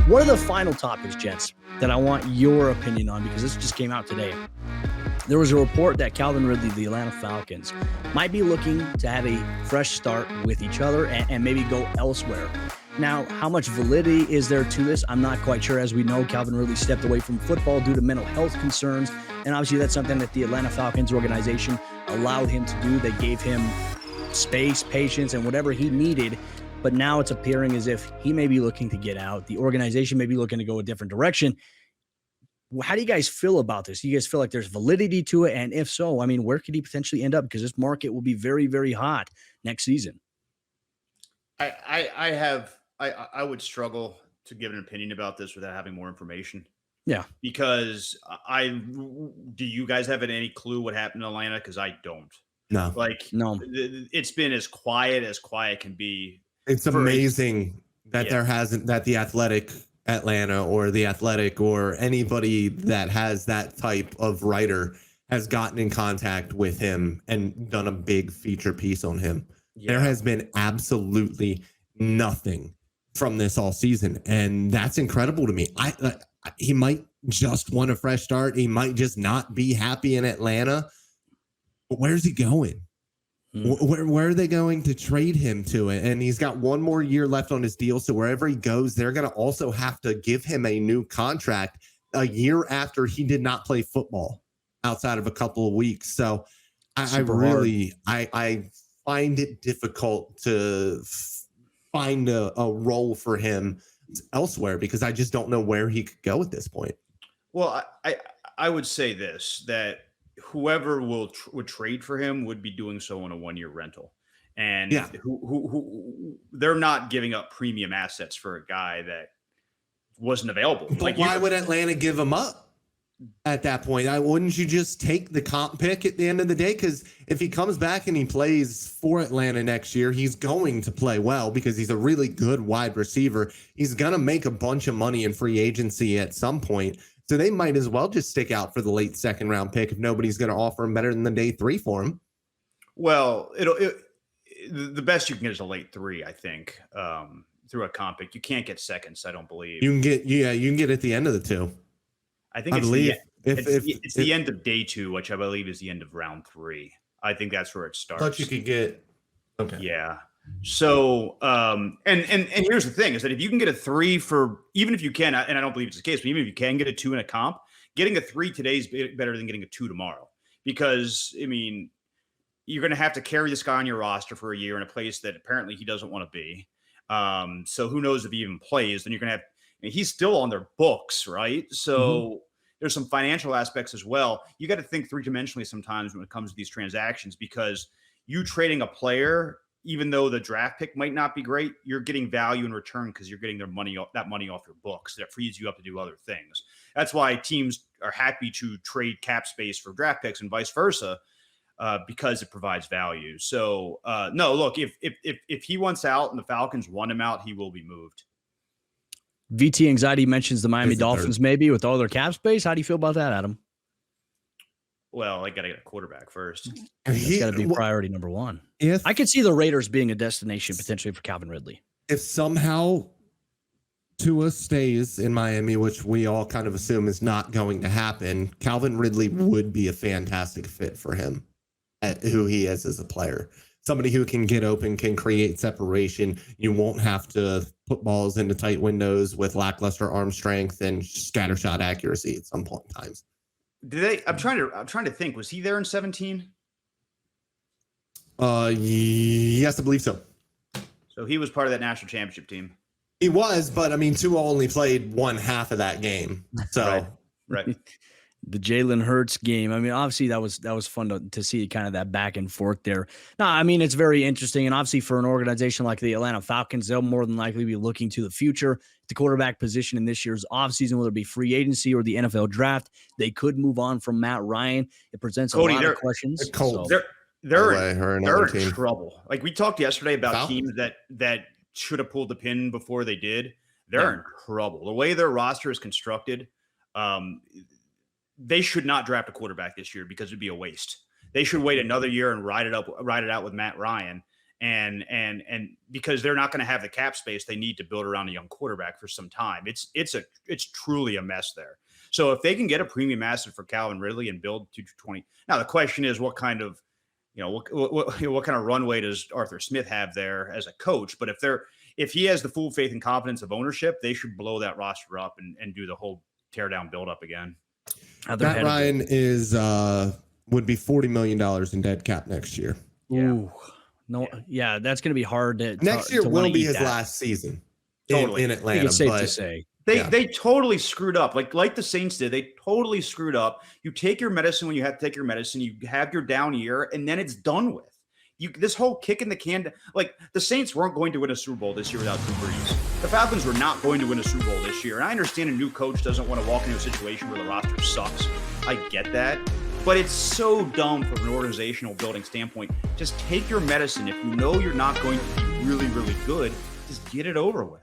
What are the final topics, gents, that I want your opinion on? Because this just came out today. There was a report that Calvin Ridley, the Atlanta Falcons, might be looking to have a fresh start with each other and maybe go elsewhere. Now, how much validity is there to this? I'm not quite sure. As we know, Calvin Ridley stepped away from football due to mental health concerns. And obviously that's something that the Atlanta Falcons organization allowed him to do. They gave him space, patience, and whatever he needed. But now it's appearing as if he may be looking to get out. The organization may be looking to go a different direction. How do you guys feel about this? Do you guys feel like there's validity to it? And if so, I mean, where could he potentially end up? Because this market will be very, very hot next season. I would struggle to give an opinion about this without having more information. Yeah. Because do you guys have any clue what happened in Atlanta? Because I don't. No. No. It's been as quiet can be. It's amazing that that the Athletic Atlanta or the Athletic or anybody that has that type of writer has gotten in contact with him and done a big feature piece on him. Yeah. There has been absolutely nothing from this all season, and that's incredible to me. He might just want a fresh start. He might just not be happy in Atlanta. But where's he going? Where are they going to trade him to? And he's got one more year left on his deal. So wherever he goes, they're going to also have to give him a new contract a year after he did not play football outside of a couple of weeks. So I find it difficult to find a role for him elsewhere because I just don't know where he could go at this point. Well, I would say this, that whoever would trade for him would be doing so on a 1-year rental, and who they're not giving up premium assets for a guy that wasn't available. But why would Atlanta give him up at that point? Wouldn't you just take the comp pick at the end of the day? Because if he comes back and he plays for Atlanta next year, he's going to play well because he's a really good wide receiver. He's going to make a bunch of money in free agency at some point. So they might as well just stick out for the late second round pick if nobody's going to offer him better than the day 3 for him. Well, the best you can get is a late 3, I think, through a comp pick. You can't get seconds, I don't believe. You can get at the end of the 2. I think it's the end of day 2, which I believe is the end of round 3. I think that's where it starts. I thought you could get okay. Yeah. So, and here's the thing is that if you can get a 3 for, even if you can, and I don't believe it's the case, but even if you can get a 2 in a comp, getting a 3 today is better than getting a 2 tomorrow. Because, I mean, you're going to have to carry this guy on your roster for a year in a place that apparently he doesn't want to be. So who knows if he even plays, then you're going to have, he's still on their books, right? So there's some financial aspects as well. You got to think 3-dimensionally sometimes when it comes to these transactions, because you trading a player, even though the draft pick might not be great, you're getting value in return because you're getting that money off your books. That frees you up to do other things. That's why teams are happy to trade cap space for draft picks and vice versa, because it provides value. So no, look, if he wants out and the Falcons want him out, he will be moved. VT Anxiety mentions the Miami Dolphins maybe with all their cap space. How do you feel about that, Adam? Well, I got to get a quarterback first. It's got to be priority number 1. I could see the Raiders being a destination potentially for Calvin Ridley. If somehow Tua stays in Miami, which we all kind of assume is not going to happen, Calvin Ridley would be a fantastic fit for him at who he is as a player. Somebody who can get open, can create separation. You won't have to put balls into tight windows with lackluster arm strength and scatter shot accuracy at some point in times. I'm trying to think. Was he there in 17? Yes, I believe so. So he was part of that national championship team. He was, but I mean, Tua only played one half of that game. So right. The Jalen Hurts game. I mean, obviously that was fun to see kind of that back and forth there. No, I mean, it's very interesting. And obviously for an organization like the Atlanta Falcons, they'll more than likely be looking to the future, the quarterback position in this year's offseason, whether it be free agency or the NFL draft. They could move on from Matt Ryan. It presents a lot of questions. They're in trouble. Like we talked yesterday about teams that should have pulled the pin before they did. They're in trouble. The way their roster is constructed, they should not draft a quarterback this year because it'd be a waste. They should wait another year and ride it out with Matt Ryan And because they're not going to have the cap space they need to build around a young quarterback for some time. It's truly a mess there. So if they can get a premium asset for Calvin Ridley and build to 20, now the question is what kind of, what kind of runway does Arthur Smith have there as a coach? But if he has the full faith and confidence of ownership, they should blow that roster up and do the whole tear down build up again. Matt Ryan would be $40 million in dead cap next year. Ooh. No, yeah, that's going to be hard to. Next year will be his last season in Atlanta. It's safe to say they totally screwed up. Like the Saints did, they totally screwed up. You take your medicine when you have to take your medicine. You have your down year, and then it's done with. This whole kick in the can, like the Saints weren't going to win a Super Bowl this year without Drew Brees. The Falcons were not going to win a Super Bowl this year. And I understand a new coach doesn't want to walk into a situation where the roster sucks. I get that. But it's so dumb from an organizational building standpoint. Just take your medicine. If you know you're not going to be really, really good, just get it over with.